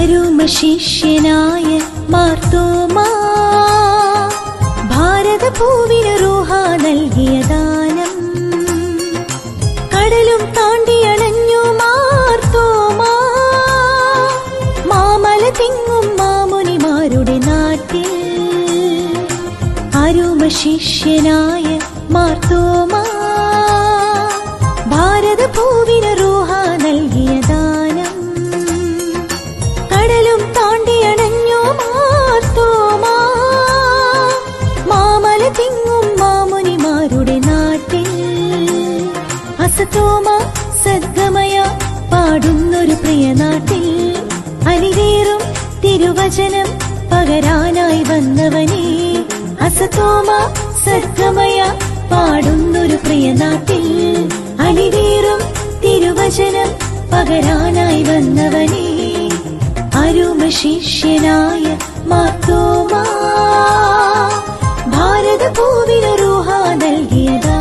അരുമ ശിഷ്യനായ മാർത്തോമാ, ഭാരതഭൂവിന് റൂഹ നൽകിയ ദാനം. കടലും താണ്ടിയണഞ്ഞു മാർത്തോമാ, മാമല തിങ്ങും മാമുനിമാരുടെ നാട്ടിൽ. അരുമ ശിഷ്യനായ മാർത്തോമാ, ഭാരതഭൂവിന് റൂഹ നൽകിയ ദാനം. കടലും താണ്ടിയണഞ്ഞു മാർത്തോമാ, മാമല തിങ്ങും മാമുനിമാരുടെ നാട്ടിൽ. അസതോമ സദ്ഗമയ പാടുന്നൊരു പ്രിയ നാട്ടിൽ. അലിവേറും തിരുവചനം പകരാനായി വന്നവനേ, അസതോമ സദ്ഗമയ പാടുന്നൊരു പ്രിയ നാട്ടിൽ. അലിവേറും തിരുവചനം പകരാനായി വന്നവനേ, അരുമ ശിഷ്യനായ മാർത്തോമാ, ഭാരതഭൂവിന് റൂഹ നൽകിയതാ.